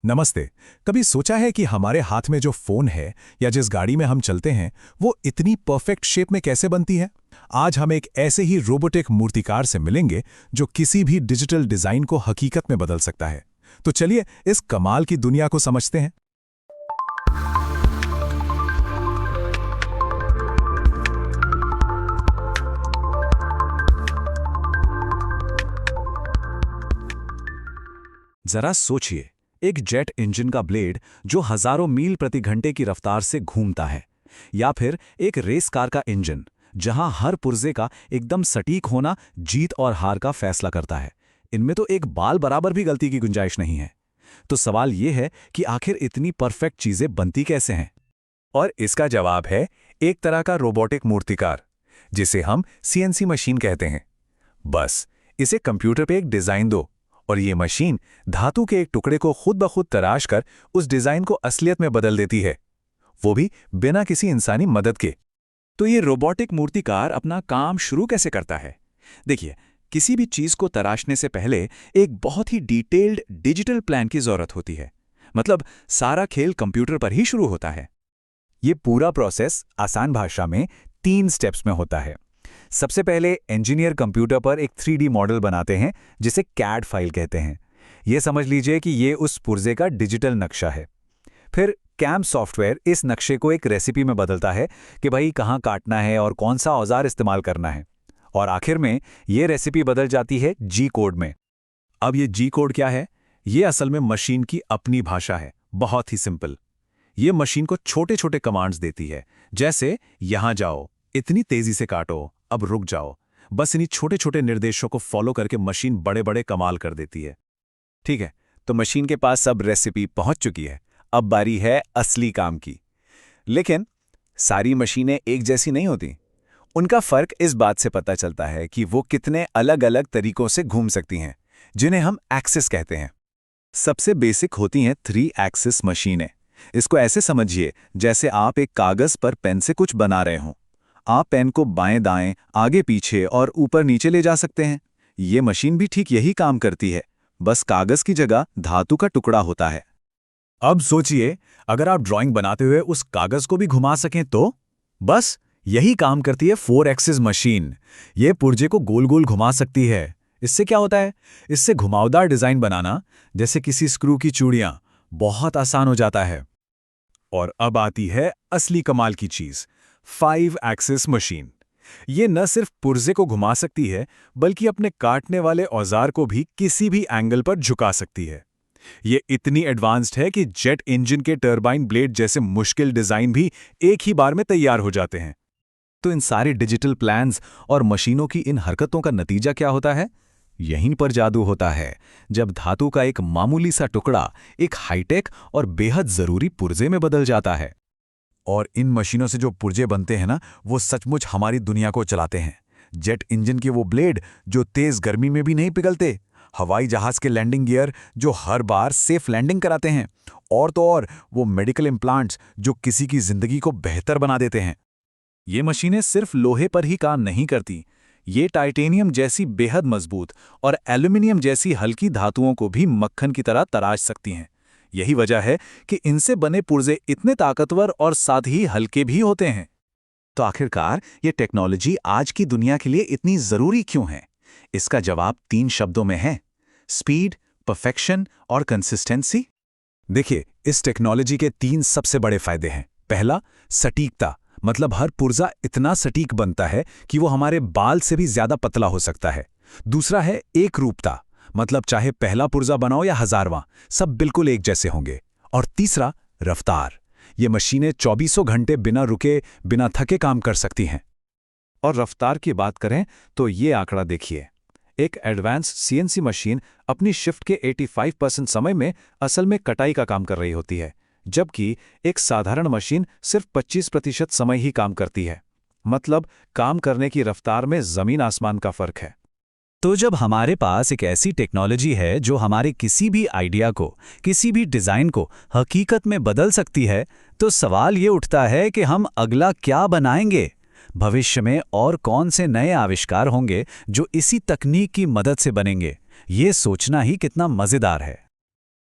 नमस्ते। कभी सोचा है कि हमारे हाथ में जो फोन है या जिस गाड़ी में हम चलते हैं वो इतनी परफेक्ट शेप में कैसे बनती है? आज हम एक ऐसे ही रोबोटिक मूर्तिकार से मिलेंगे जो किसी भी डिजिटल डिजाइन को हकीकत में बदल सकता है। तो चलिए इस कमाल की दुनिया को समझते हैं। जरा सोचिए, एक जेट इंजन का ब्लेड जो हजारों मील प्रति घंटे की रफ्तार से घूमता है, या फिर एक रेस कार का इंजन जहां हर पुर्जे का एकदम सटीक होना जीत और हार का फैसला करता है। इनमें तो एक बाल बराबर भी गलती की गुंजाइश नहीं है। तो सवाल यह है कि आखिर इतनी परफेक्ट चीजें बनती कैसे हैं? और इसका जवाब है एक तरह का रोबोटिक मूर्तिकार, जिसे हम सीएनसी मशीन कहते हैं। बस इसे कंप्यूटर पे एक डिजाइन दो और ये मशीन धातु के एक टुकड़े को खुद ब खुद तराश कर उस डिजाइन को असलियत में बदल देती है, वो भी बिना किसी इंसानी मदद के। तो ये रोबोटिक मूर्तिकार अपना काम शुरू कैसे करता है? देखिए, किसी भी चीज को तराशने से पहले एक बहुत ही डिटेल्ड डिजिटल प्लान की जरूरत होती है। मतलब सारा खेल कंप्यूटर पर ही शुरू होता है। ये पूरा प्रोसेस आसान भाषा में 3 स्टेप्स में होता है। सबसे पहले इंजीनियर कंप्यूटर पर एक 3D मॉडल बनाते हैं जिसे कैड फाइल कहते हैं। ये समझ लीजिए कि ये उस पुर्जे का डिजिटल नक्शा है। फिर कैम सॉफ्टवेयर इस नक्शे को एक रेसिपी में बदलता है कि भाई कहाँ काटना है और कौन सा औजार इस्तेमाल करना है। और आखिर में ये रेसिपी बदल जाती है जी कोड में। अब ये जी कोड क्या है? ये असल में मशीन की अपनी भाषा है, बहुत ही सिंपल। ये मशीन को छोटे छोटे कमांड्स देती है, जैसे यहां जाओ, इतनी तेजी से काटो, अब रुक जाओ। बस इन्हीं छोटे छोटे निर्देशों को फॉलो करके मशीन बड़े बड़े कमाल कर देती है। ठीक है, तो मशीन के पास सब रेसिपी पहुंच चुकी है। अब बारी है असली काम की। लेकिन सारी मशीनें एक जैसी नहीं होती। उनका फर्क इस बात से पता चलता है कि वो कितने अलग अलग तरीकों से घूम सकती हैं, जिन्हें हम एक्सिस कहते हैं। सबसे बेसिक होती हैं 3 एक्सिस मशीनें। इसको ऐसे समझिए जैसे आप एक कागज पर पेन से कुछ बना रहे हों। आप पेन को बाएं दाएं, आगे पीछे और ऊपर नीचे ले जा सकते हैं। ये मशीन भी ठीक यही काम करती है, बस कागज की जगह धातु का टुकड़ा होता है। अब सोचिए, अगर आप ड्राइंग बनाते हुए उस कागज को भी घुमा सकें तो? बस यही काम करती है 4 एक्सिस मशीन। ये पुर्जे को गोल गोल घुमा सकती है। इससे क्या होता है? इससे घुमावदार डिजाइन बनाना, जैसे किसी स्क्रू की चूड़ियां, बहुत आसान हो जाता है। और अब आती है असली कमाल की चीज, 5 एक्सिस मशीन। ये न सिर्फ पुर्जे को घुमा सकती है, बल्कि अपने काटने वाले औजार को भी किसी भी एंगल पर झुका सकती है। ये इतनी एडवांस्ड है कि जेट इंजन के टरबाइन ब्लेड जैसे मुश्किल डिजाइन भी एक ही बार में तैयार हो जाते हैं। तो इन सारे डिजिटल प्लान्स और मशीनों की इन हरकतों का नतीजा क्या होता है? यहीं पर जादू होता है, जब धातु का एक मामूली सा टुकड़ा एक हाईटेक और बेहद जरूरी पुर्जे में बदल जाता है। और इन मशीनों से जो पुर्जे बनते हैं ना, वो सचमुच हमारी दुनिया को चलाते हैं। जेट इंजन के वो ब्लेड जो तेज गर्मी में भी नहीं पिघलते, हवाई जहाज के लैंडिंग गियर जो हर बार सेफ लैंडिंग कराते हैं, और तो और वो मेडिकल इम्प्लांट्स जो किसी की जिंदगी को बेहतर बना देते हैं। ये मशीनें सिर्फ लोहे पर ही काम नहीं करती, ये टाइटेनियम जैसी बेहद मजबूत और एल्यूमिनियम जैसी हल्की धातुओं को भी मक्खन की तरह तराश सकती हैं। यही वजह है कि इनसे बने पुर्जे इतने ताकतवर और साथ ही हल्के भी होते हैं। तो आखिरकार ये टेक्नोलॉजी आज की दुनिया के लिए इतनी जरूरी क्यों है? इसका जवाब 3 शब्दों में है: स्पीड, परफेक्शन और कंसिस्टेंसी। देखिए, इस टेक्नोलॉजी के 3 सबसे बड़े फायदे हैं। पहला, सटीकता, मतलब हर पुर्जा इतना सटीक बनता है कि वो हमारे बाल से भी ज्यादा पतला हो सकता है। दूसरा है एकरूपता, मतलब चाहे पहला पुर्जा बनाओ या हजारवां, सब बिल्कुल एक जैसे होंगे। और तीसरा, रफ्तार। ये मशीनें 24 घंटे बिना रुके, बिना थके काम कर सकती हैं। और रफ्तार की बात करें तो ये आंकड़ा देखिए, एक एडवांस सीएनसी मशीन अपनी शिफ्ट के 85% समय में असल में कटाई का काम कर रही होती है, जबकि एक साधारण मशीन सिर्फ 25% समय ही काम करती है। मतलब काम करने की रफ्तार में जमीन आसमान का फर्क है। तो जब हमारे पास एक ऐसी टेक्नोलॉजी है जो हमारे किसी भी आइडिया को, किसी भी डिजाइन को हकीकत में बदल सकती है, तो सवाल ये उठता है कि हम अगला क्या बनाएंगे? भविष्य में और कौन से नए आविष्कार होंगे जो इसी तकनीक की मदद से बनेंगे? ये सोचना ही कितना मजेदार है।